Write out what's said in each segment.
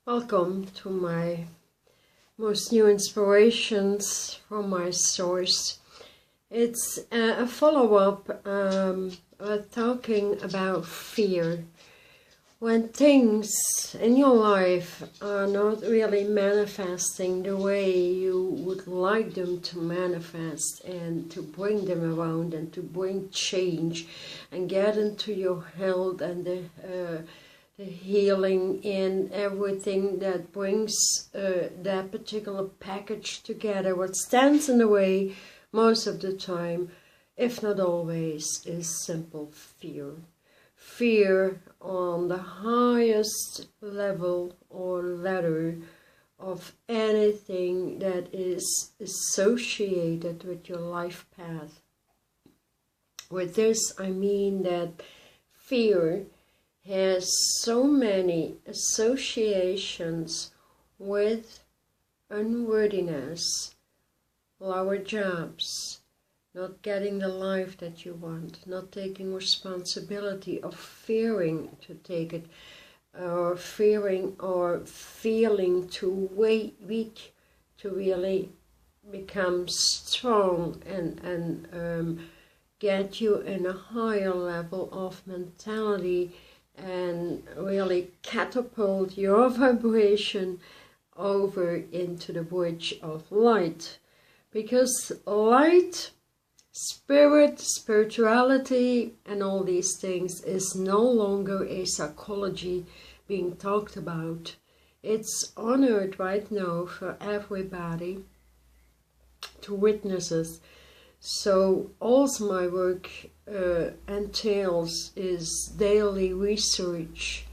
Welcome to my most new inspirations from my source. It's a follow-up talking about fear. When things in your life are not really manifesting the way you would like them to manifest, and to bring them around and to bring change and get into your health and the healing in everything that brings that particular package together, what stands in the way most of the time, if not always, is simple fear. Fear on the highest level or ladder of anything that is associated with your life path. With this, I mean that fear has so many associations with unworthiness, lower jobs, not getting the life that you want, not taking responsibility, of fearing to take it, or fearing or feeling too weak to really become strong and get you in a higher level of mentality and really catapult your vibration over into the bridge of light. Because light, spirit, spirituality, and all these things is no longer a psychology being talked about. It's honored right now for everybody to witness it. So also my work entails is daily research,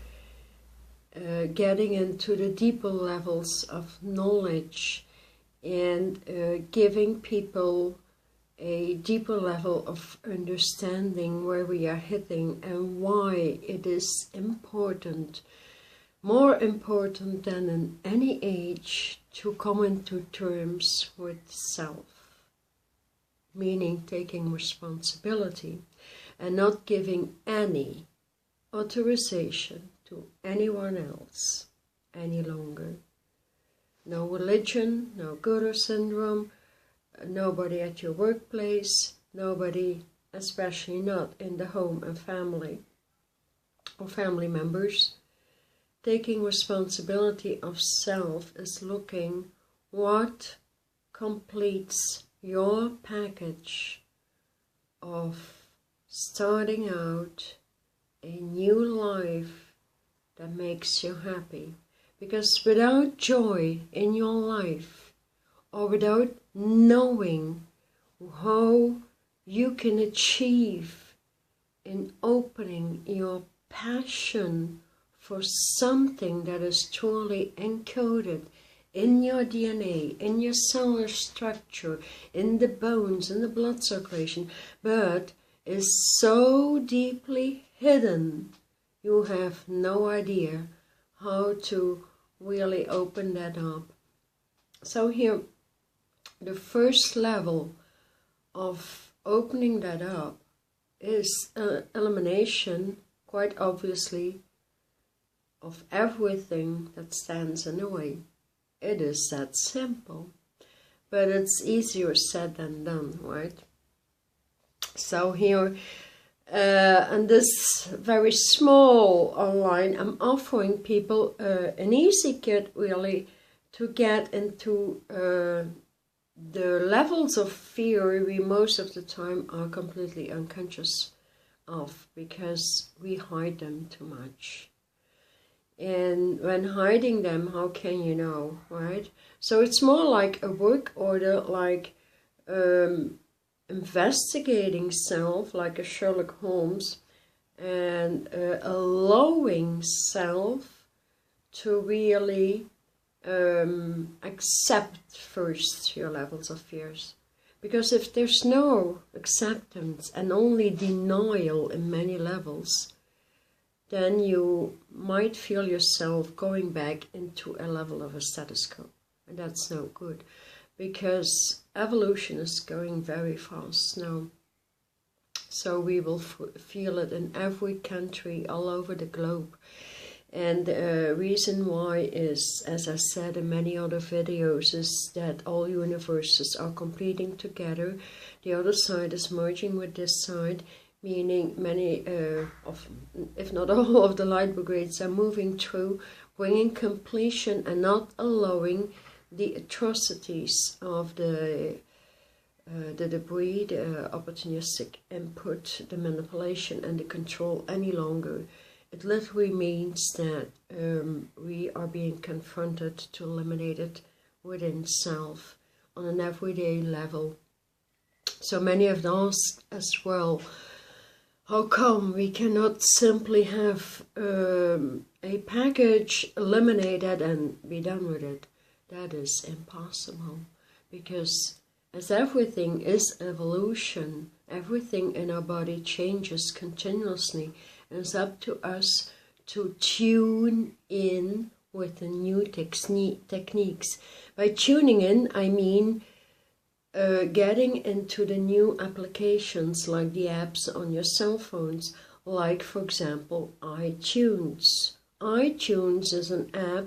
getting into the deeper levels of knowledge and giving people a deeper level of understanding where we are hitting and why it is important, more important than in any age, to come into terms with self. Meaning taking responsibility and not giving any authorization to anyone else any longer. No religion, no guru syndrome, nobody at your workplace, nobody, especially not in the home and family or family members. Taking responsibility of self is looking what completes your package of starting out a new life that makes you happy. Because without joy in your life, or without knowing how you can achieve in opening your passion for something that is truly encoded in your DNA, in your cellular structure, in the bones, in the blood circulation, but is so deeply hidden, you have no idea how to really open that up. So here, the first level of opening that up is elimination, quite obviously, of everything that stands in the way. It is that simple, but it's easier said than done, right? So here, on this very small online, I'm offering people an easy kit really to get into the levels of fear we most of the time are completely unconscious of, because we hide them too much. And when hiding them, how can you know, right? So it's more like a work order, like investigating self, like a Sherlock Holmes, and allowing self to really accept first your levels of fears. Because if there's no acceptance and only denial in many levels, then you might feel yourself going back into a level of a status quo. And that's no good, because evolution is going very fast now. So we will feel it in every country all over the globe. And the reason why is, as I said in many other videos, is that all universes are completing together. The other side is merging with this side, meaning many if not all of the light brigades are moving through, bringing completion and not allowing the atrocities of the debris, the opportunistic input, the manipulation and the control any longer. It literally means that we are being confronted to eliminate it within self on an everyday level. So many have asked as well, how come we cannot simply have a package eliminated and be done with it? That is impossible, because as everything is evolution, everything in our body changes continuously, and it's up to us to tune in with the new techniques. By tuning in, I mean getting into the new applications like the apps on your cell phones, like for example iTunes. iTunes is an app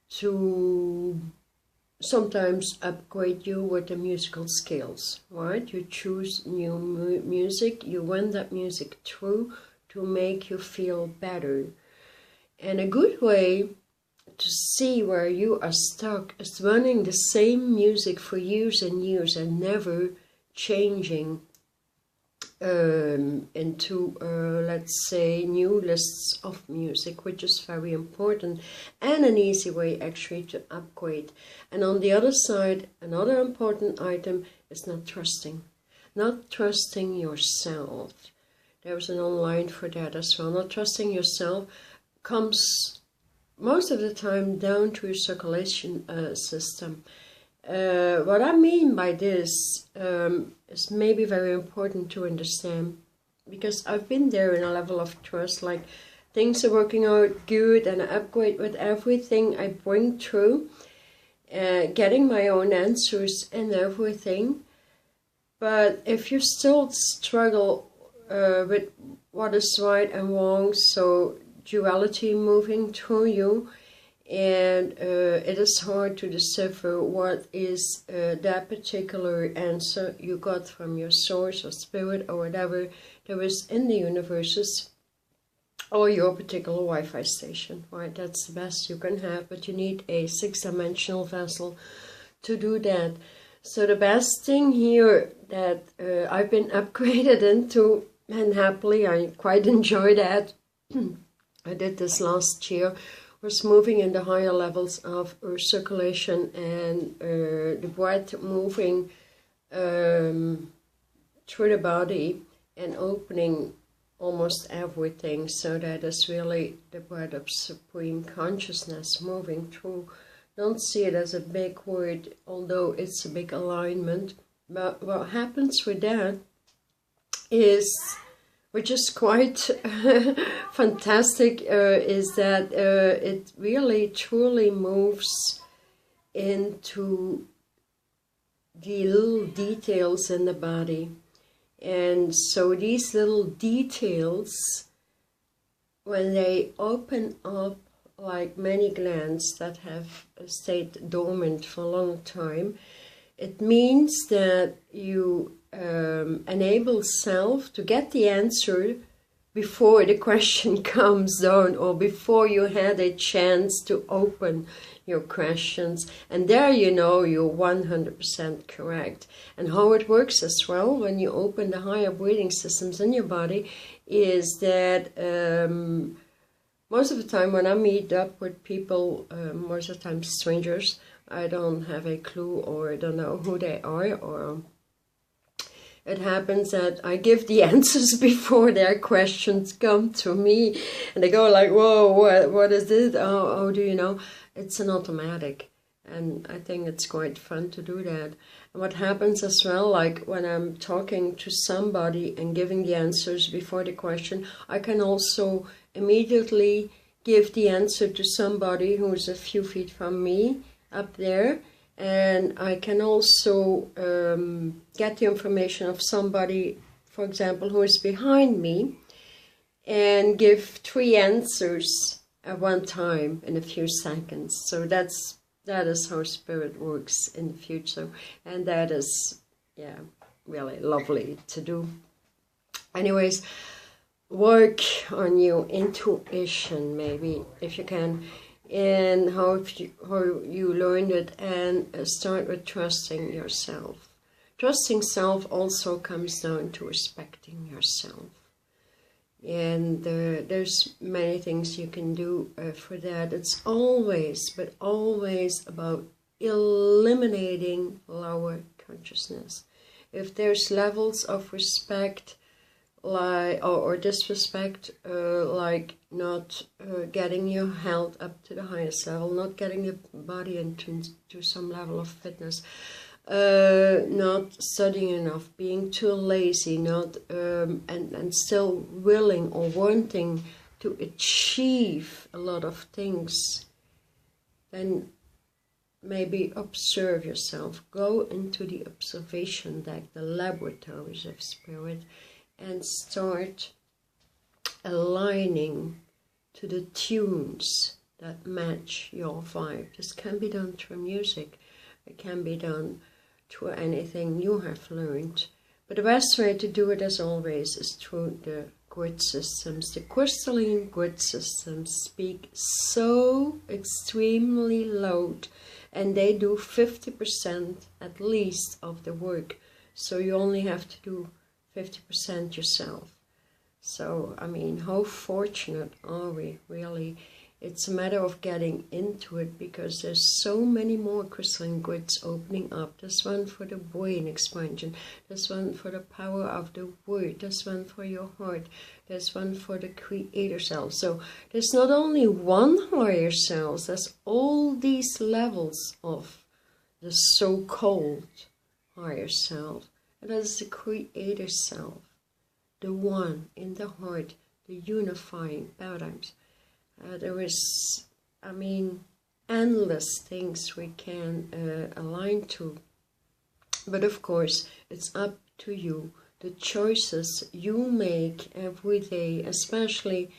to sometimes upgrade you with the musical skills, right? You choose new music, you run that music through to make you feel better. And a good way to see where you are stuck is running the same music for years and years and never changing into, let's say, new lists of music, which is very important and an easy way actually to upgrade. And on the other side, another important item is not trusting yourself. There's an online for that as well. Not trusting yourself comes most of the time down to your circulation system. What I mean by this is maybe very important to understand, because I've been there in a level of trust, like things are working out good and I upgrade with everything I bring through, getting my own answers and everything. But if you still struggle with what is right and wrong, so duality moving through you, and it is hard to decipher what is that particular answer you got from your source or spirit or whatever there is in the universes, or your particular Wi-Fi station, right? That's the best you can have, but you need a 6-dimensional vessel to do that. So the best thing here that I've been upgraded into, and happily I quite enjoy that, I did this last year, was moving in the higher levels of circulation and the breath moving through the body and opening almost everything. So that is really the breath of supreme consciousness moving through. Don't see it as a big word, although it's a big alignment. But what happens with that is, which is quite fantastic, is that it really truly moves into the little details in the body. And so these little details, when they open up like many glands that have stayed dormant for a long time, it means that you enable self to get the answer before the question comes down, or before you had a chance to open your questions. And there you know you're 100% correct. And how it works as well when you open the higher breathing systems in your body is that most of the time when I meet up with people, most of the time strangers, I don't have a clue or I don't know who they are, or it happens that I give the answers before their questions come to me, and they go like, whoa, what is this? Oh, do you know? It's an automatic, and I think it's quite fun to do that. And what happens as well, like when I'm talking to somebody and giving the answers before the question, I can also immediately give the answer to somebody who's a few feet from me up there. And I can also get the information of somebody, for example, who is behind me. and give 3 answers at one time in a few seconds. So that is how spirit works in the future, and that is, yeah, really lovely to do. Anyways, work on your intuition, maybe, if you can, and how you learned it, and start with trusting yourself. Trusting self also comes down to respecting yourself. And there's many things you can do for that. It's always, but always about eliminating lower consciousness. If there's levels of respect, like or disrespect, like not getting your health up to the highest level, not getting your body into some level of fitness, not studying enough, being too lazy, not and still willing or wanting to achieve a lot of things, then maybe observe yourself. Go into the observation deck, the laboratories of spirit, and start aligning to the tunes that match your vibe. This can be done through music. It can be done through anything you have learned. But the best way to do it, as always, is through the grid systems. The crystalline grid systems speak so extremely loud, and they do 50% at least of the work. So you only have to do 50% yourself. So, I mean, how fortunate are we, really? It's a matter of getting into it, because there's so many more crystalline grids opening up. There's one for the brain expansion. There's one for the power of the word. There's one for your heart. There's one for the creator self. So there's not only one higher self, there's all these levels of the so-called higher self. And that is the creator self, the one in the heart, the unifying paradigms. There is, I mean, endless things we can align to. But of course, it's up to you. The choices you make every day, especially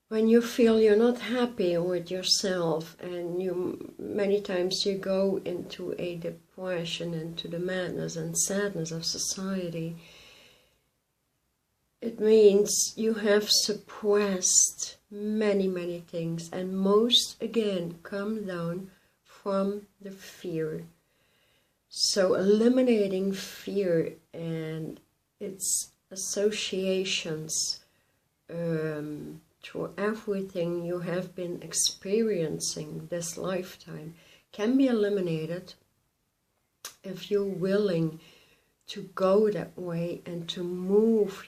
when you feel you're not happy with yourself, and many times you go into a depression, into the madness and sadness of society. It means you have suppressed many things, and most, again, come down from the fear. So eliminating fear and its associations to everything you have been experiencing this lifetime can be eliminated if you're willing to go that way and to move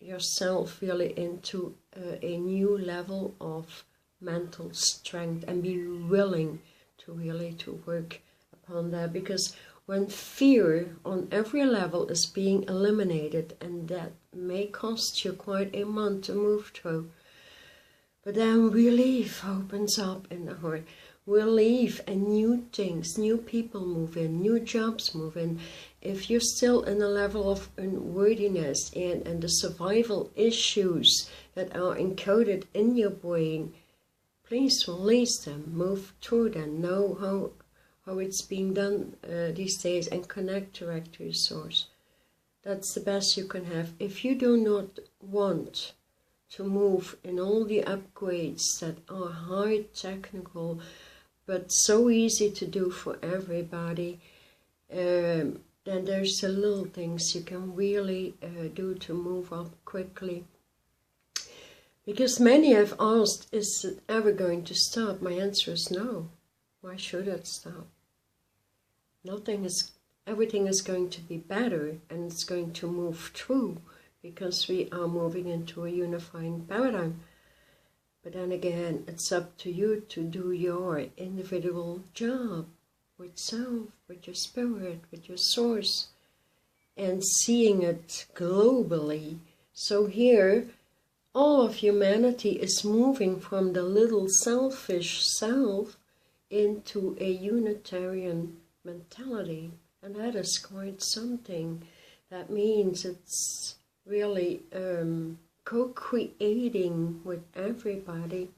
yourself really into a new level of mental strength, and be willing to really to work upon that. Because when fear on every level is being eliminated, and that may cost you quite a month to move through, but then relief opens up in the heart. Relief, and new things, new people move in, new jobs move in. If you're still in a level of unworthiness and the survival issues that are encoded in your brain, please release them, move through them, know how it's being done these days, and connect direct to your source. That's the best you can have. If you do not want to move in all the upgrades that are high technical, but so easy to do for everybody, then there's the little things you can really do to move up quickly. Because many have asked, is it ever going to stop? My answer is no. Why should it stop? Everything is going to be better, and it's going to move through, because we are moving into a unifying paradigm. But then again, it's up to you to do your individual job with self, with your spirit, with your source, and seeing it globally. So here, all of humanity is moving from the little selfish self into a Unitarian mentality, and that is quite something. That means it's really co-creating with everybody.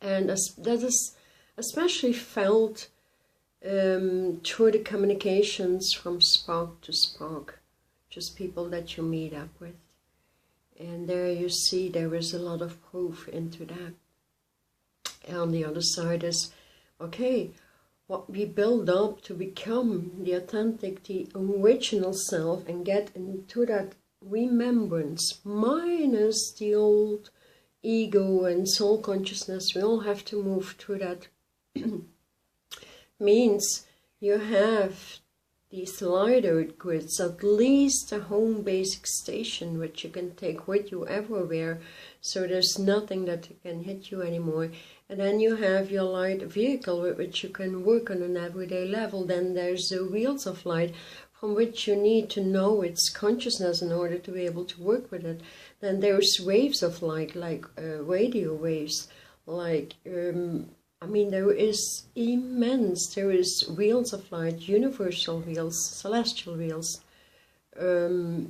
And that is especially felt through the communications from spark to spark, just people that you meet up with. And there you see there is a lot of proof into that. And on the other side is, okay, what we build up to become the authentic, the original self, and get into that remembrance, minus the old ego and soul consciousness. We all have to move through that. Means you have these lighter grids, at least a home basic station which you can take with you everywhere, so there's nothing that can hit you anymore. And then you have your light vehicle with which you can work on an everyday level. Then there's the wheels of light, from which you need to know its consciousness in order to be able to work with it. Then there's waves of light, like radio waves, like I mean, there is immense, there is wheels of light, universal wheels, celestial wheels, the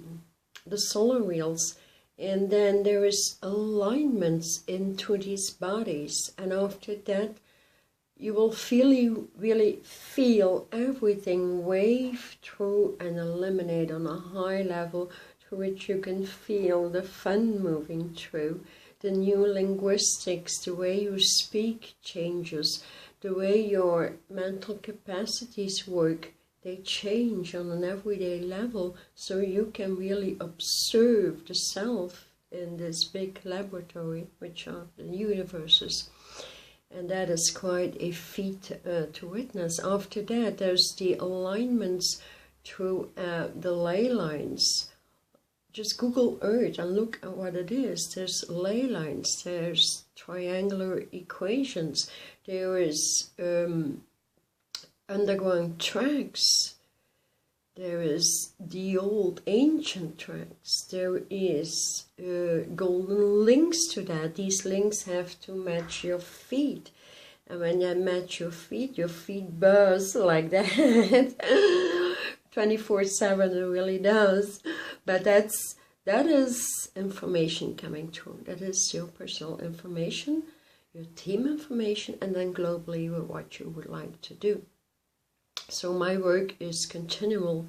solar wheels, and then there is alignments into these bodies, and after that you will really feel everything wave through and eliminate on a high level, through which you can feel the fun moving through. The new linguistics, the way you speak changes, the way your mental capacities work, they change on an everyday level, so you can really observe the self in this big laboratory, which are the universes. And that is quite a feat to witness. After that, there's the alignments through the ley lines. Just Google Earth and look at what it is. There's ley lines, there's triangular equations, there is underground tracks, there is the old ancient tracks, there is golden links to that. These links have to match your feet. And when they match your feet buzz like that. 24/7 it really does. But that is information coming through. That is your personal information, your team information, and then globally what you would like to do. So my work is continual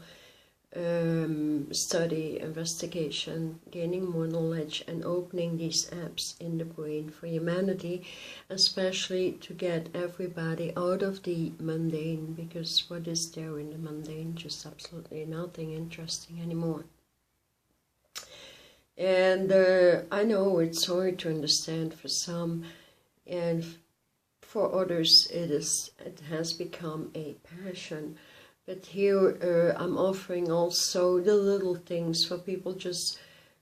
study, investigation, gaining more knowledge, and opening these apps in the brain for humanity, especially to get everybody out of the mundane, because what is there in the mundane? Just absolutely nothing interesting anymore. And I know it's hard to understand for some, and for others it has become a passion. But here I'm offering also the little things for people just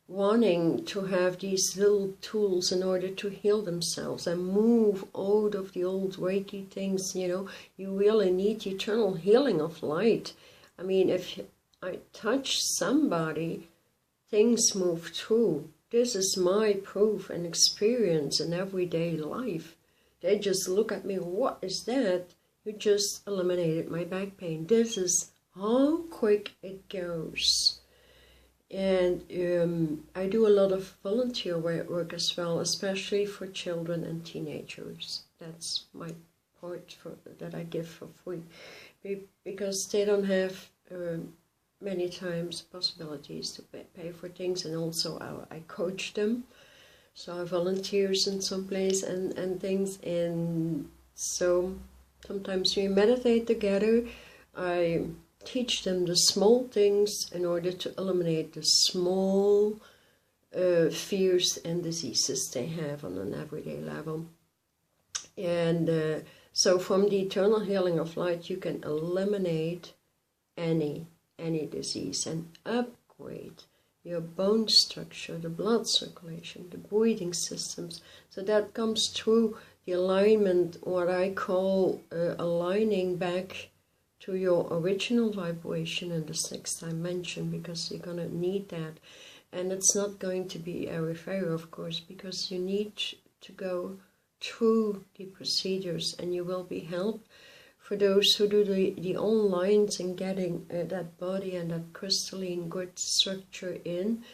wanting to have these little tools in order to heal themselves and move out of the old Reiki things. You know, you really need eternal healing of light. I mean, if I touch somebody, things move through. This is my proof and experience in everyday life. They just look at me, what is that? You just eliminated my back pain. This is how quick it goes. And I do a lot of volunteer work as well, especially for children and teenagers. That's my part that I give for free, because they don't have many times possibilities to pay for things, and also I coach them. So I volunteers in some place and things, and so sometimes we meditate together. I teach them the small things in order to eliminate the small fears and diseases they have on an everyday level. And so from the eternal healing of light, you can eliminate any disease and upgrade your bone structure, the blood circulation, the breathing systems. So that comes through the alignment, what I call aligning back to your original vibration in the sixth dimension, because you're going to need that. And it's not going to be a referral, of course, because you need to go through the procedures, and you will be helped. For those who do the onlines and getting that body and that crystalline good structure in,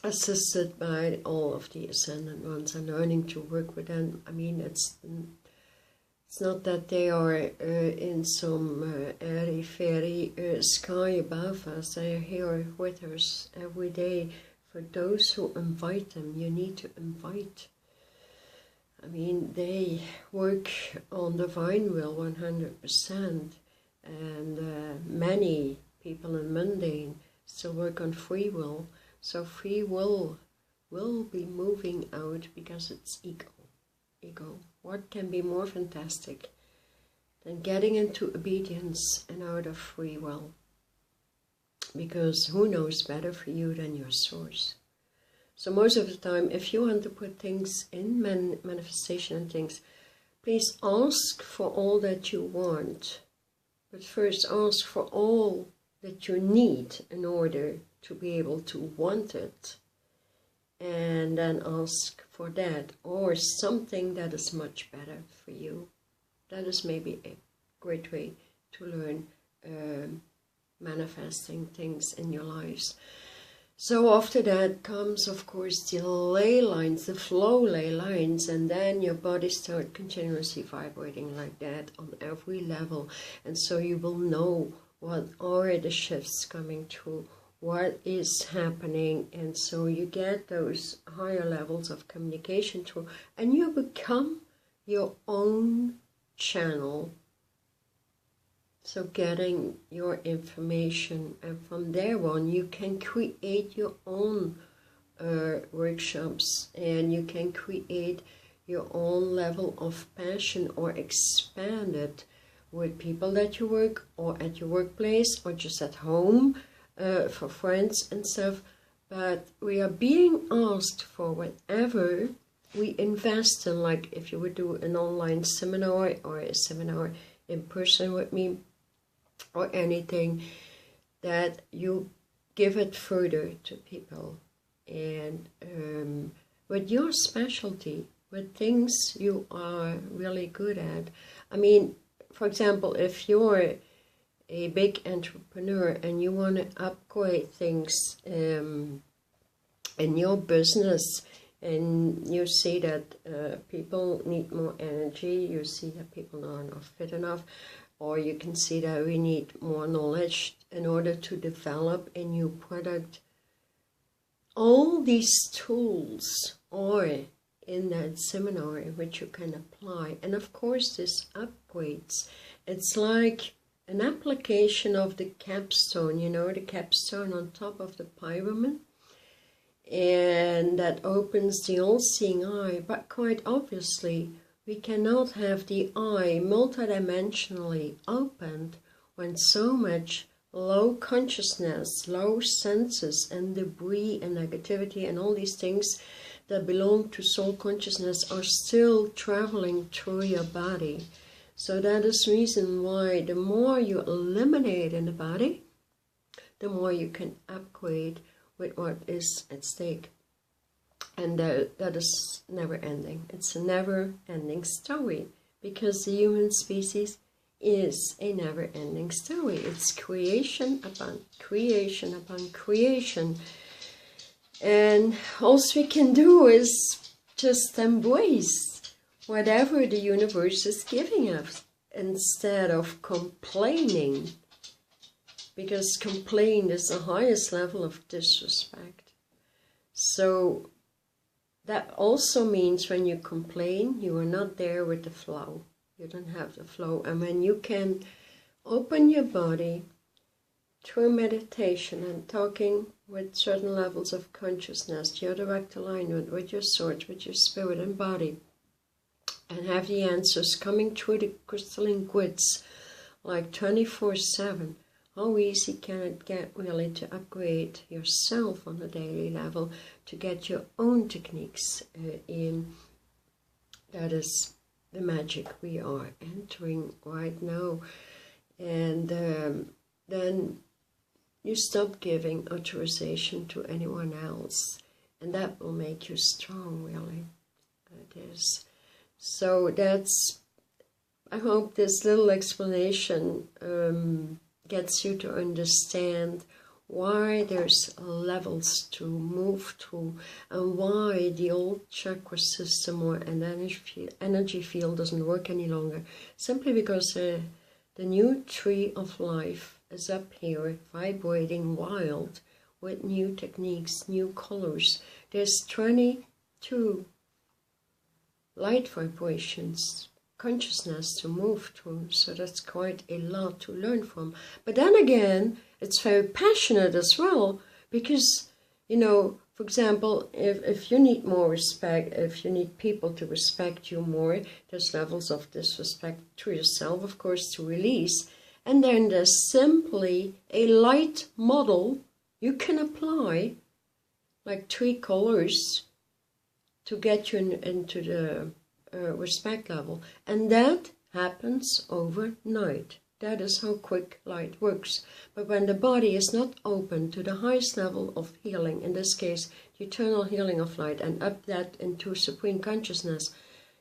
assisted by all of the ascendant ones and learning to work with them. I mean, it's not that they are in some airy-fairy sky above us. They are here with us every day. For those who invite them, you need to invite. I mean, they work on divine will 100%, and many people in mundane still work on free will. So free will be moving out because it's ego. Ego. What can be more fantastic than getting into obedience and out of free will? Because who knows better for you than your source? So most of the time, if you want to put things in manifestation and things, please ask for all that you want. But first ask for all that you need in order to be able to want it. And then ask for that, or something that is much better for you. That is maybe a great way to learn manifesting things in your lives. So after that comes, of course, the ley lines, the flow ley lines, and then your body starts continuously vibrating like that on every level. And so you will know what are the shifts coming through, what is happening, and so you get those higher levels of communication through, and you become your own channel. So getting your information, and from there on you can create your own workshops, and you can create your own level of passion or expand it with people that you work or at your workplace or just at home. For friends and stuff, but we are being asked for whatever we invest in. Like if you would do an online seminar or a seminar in person with me or anything, that you give it further to people, and with your specialty, with things you are really good at. I mean, for example, if you're a big entrepreneur and you want to upgrade things in your business, and you see that people need more energy, you see that people are not fit enough, or you can see that we need more knowledge in order to develop a new product. All these tools are in that seminar which you can apply. And of course this upgrades. It's like an application of the capstone, you know, the capstone on top of the pyramid, and that opens the all-seeing eye. But quite obviously, we cannot have the eye multidimensionally opened when so much low consciousness, low senses and debris and negativity and all these things that belong to soul consciousness are still traveling through your body. So that is the reason why the more you eliminate in the body, the more you can upgrade with what is at stake. And that is never ending. It's a never ending story, because the human species is a never ending story. It's creation upon creation upon creation. And all we can do is just embrace whatever the universe is giving us, instead of complaining, because complaint is the highest level of disrespect. So that also means when you complain, you are not there with the flow. You don't have the flow. And when you can open your body through meditation and talking with certain levels of consciousness, your direct alignment with your source, with your spirit and body, and have the answers coming through the crystalline grids like 24/7, how easy can it get really to upgrade yourself on a daily level, to get your own techniques in? That is the magic we are entering right now. And then you stop giving authorization to anyone else, and that will make you strong, really. It is. So that's, I hope this little explanation gets you to understand why there's levels to move through, and why the old chakra system or an energy field doesn't work any longer. Simply because the new tree of life is up here, vibrating wild, with new techniques, new colors. There's 22 light vibrations, consciousness to move through, so that's quite a lot to learn from. But then again, it's very passionate as well, because, you know, for example, if you need more respect, if you need people to respect you more, there's levels of disrespect to yourself, of course, to release. And then there's simply a light model you can apply, like 3 colors, to get you into the respect level. And that happens overnight. That is how quick light works. But when the body is not open to the highest level of healing, in this case, the eternal healing of light, and up that into supreme consciousness,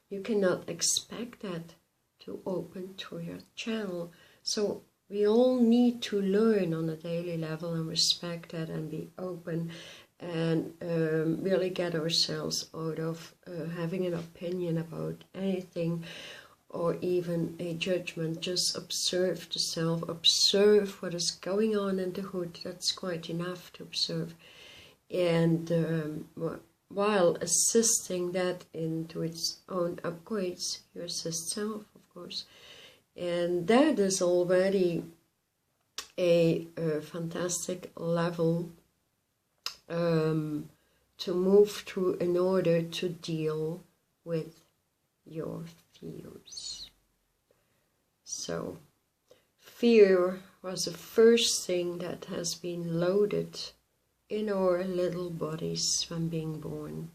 you cannot expect that to open through your channel. So we all need to learn on a daily level and respect that and be open and really get ourselves out of having an opinion about anything or even a judgment. Just observe the self, observe what is going on in the hood. That's quite enough to observe. And while assisting that into its own upgrades, you assist self, of course. And that is already a fantastic level to move through in order to deal with your fears. So, fear was the first thing that has been loaded in our little bodies from being born,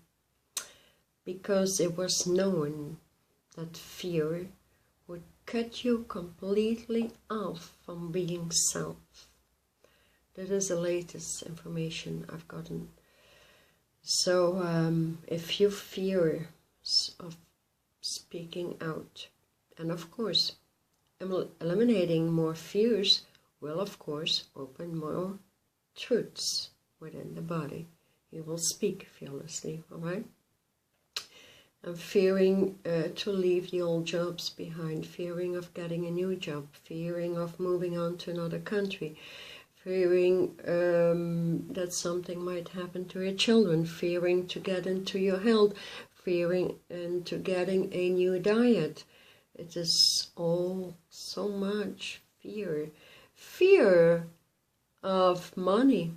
because it was known that fear would cut you completely off from being self. That is the latest information I've gotten. So if you fear of speaking out, and of course eliminating more fears will of course open more truths within the body. You will speak fearlessly, all right? And fearing to leave the old jobs behind, fearing of getting a new job, fearing of moving on to another country, fearing that something might happen to your children, fearing to get into your health, fearing into getting a new diet. It is all so much fear. Fear of money,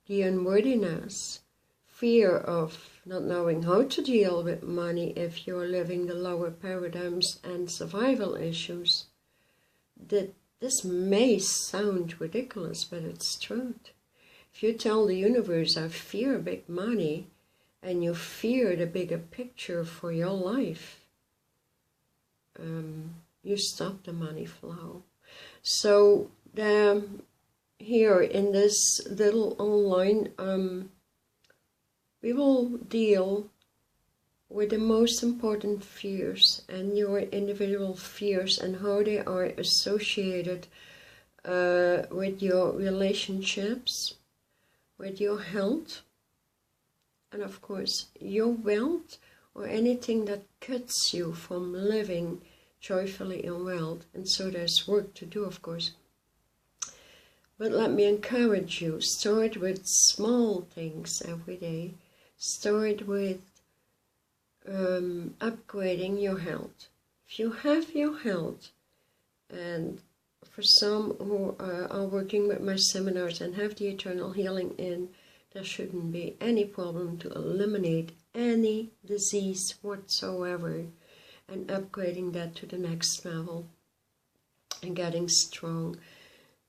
the unworthiness, fear of not knowing how to deal with money if you're living the lower paradigms and survival issues. This may sound ridiculous, but it's truth. If you tell the universe, I fear big money, and you fear the bigger picture for your life, you stop the money flow. So here in this little online, we will deal with the most important fears and your individual fears and how they are associated with your relationships, with your health, and of course your wealth, or anything that cuts you from living joyfully in wealth. And so there's work to do, of course. But let me encourage you, start with small things every day. Start with upgrading your health. If you have your health, and for some who are working with my seminars and have the eternal healing in, there shouldn't be any problem to eliminate any disease whatsoever, and upgrading that to the next level and getting strong.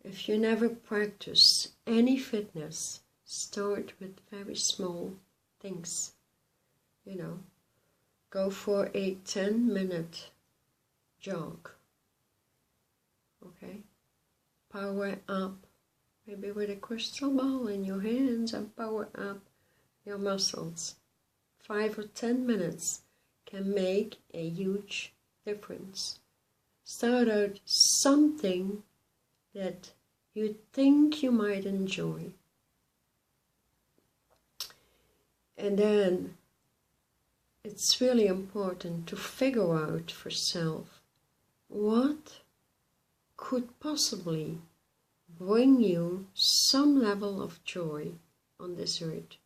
If you never practice any fitness, start with very small things. You know, go for a 10-minute jog. Okay? Power up. Maybe with a crystal ball in your hands, and power up your muscles. 5 or 10 minutes can make a huge difference. Start out something that you think you might enjoy. And then it's really important to figure out for self what could possibly bring you some level of joy on this earth.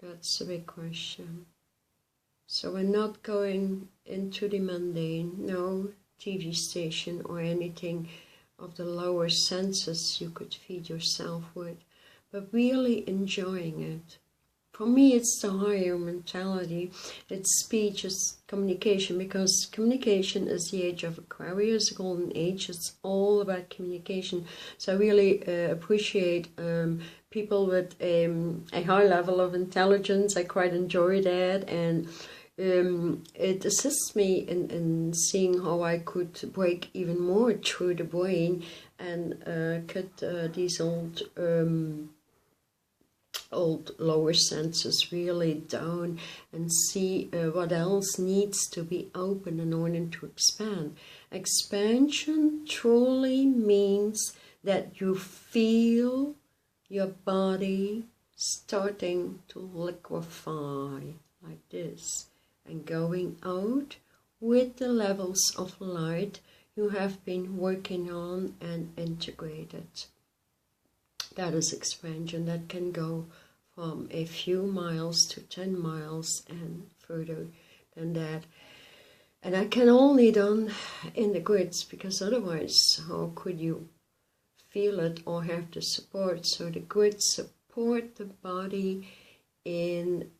That's a big question. So we're not going into the mundane, no TV station or anything of the lower senses you could feed yourself with, but really enjoying it. For me, it's the higher mentality. It's speech, it's communication, because communication is the age of Aquarius, the golden age. It's all about communication. So I really appreciate people with a high level of intelligence. I quite enjoy that, and it assists me in seeing how I could break even more through the brain and cut these old lower senses really down and see what else needs to be open in order to expand. Expansion truly means that you feel your body starting to liquefy like this and going out with the levels of light you have been working on and integrated. That is expansion. That can go from a few miles to 10 miles and further than that. And I can only done in the grids, because otherwise how could you feel it or have the support? So the grids support the body in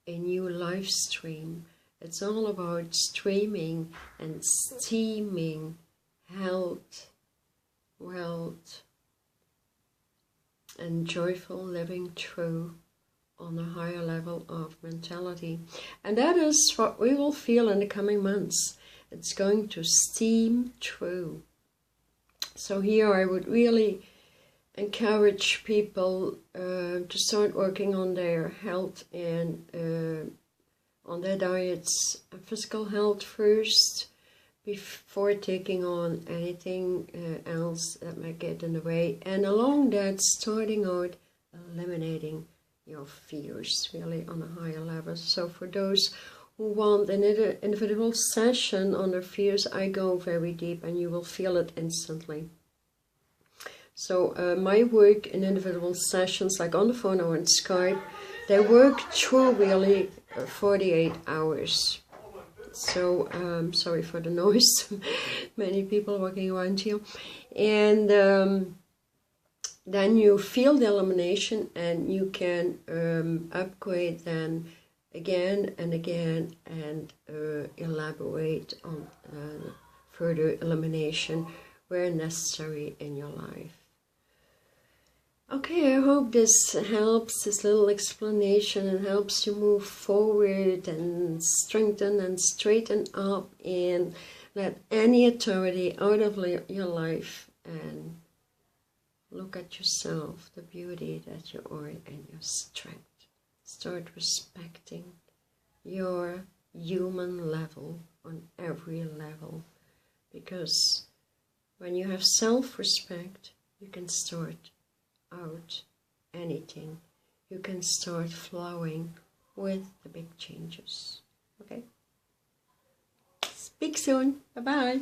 a new life stream. It's all about streaming and steaming health, wealth, and joyful living through on a higher level of mentality. And that is what we will feel in the coming months. It's going to steam through. So here I would really encourage people to start working on their health and on their diets and physical health first, before taking on anything else that might get in the way. And along that, starting out eliminating your fears really on a higher level. So for those who want an individual session on their fears, I go very deep and you will feel it instantly. So my work in individual sessions, like on the phone or on Skype, they work through really 48 hours. So sorry for the noise, many people walking around here. And then you feel the elimination, and you can upgrade then again and again and elaborate on further elimination where necessary in your life. Okay, I hope this helps, this little explanation, and helps you move forward and strengthen and straighten up and let any authority out of your life and look at yourself, the beauty that you are and your strength. Start respecting your human level on every level, because when you have self-respect, you can start out anything. You can start flowing with the big changes. Okay? Speak soon. Bye-bye.